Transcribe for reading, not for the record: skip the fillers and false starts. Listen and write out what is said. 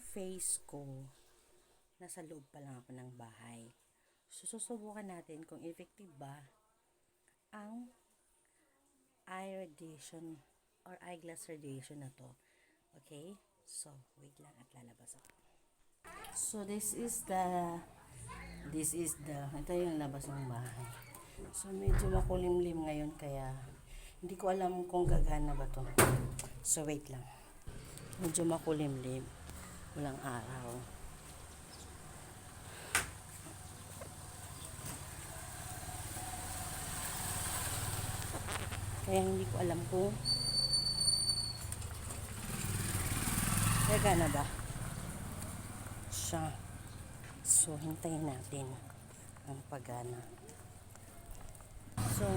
face ko, nasa loob pa lang ako ng bahay. So, susubukan natin kung effective ba ang eye radiation or eyeglass radiation na to. Okay? So, wait lang at lalabas ako. So, ito yung labas ng bahay. So, medyo makulimlim ngayon kaya hindi ko alam kung gagana ba to. So, wait lang. Medyo makulimlim. Walang araw. Kaya hindi ko alam kung gagana ba siya. So, hintayin natin ang paggana. So,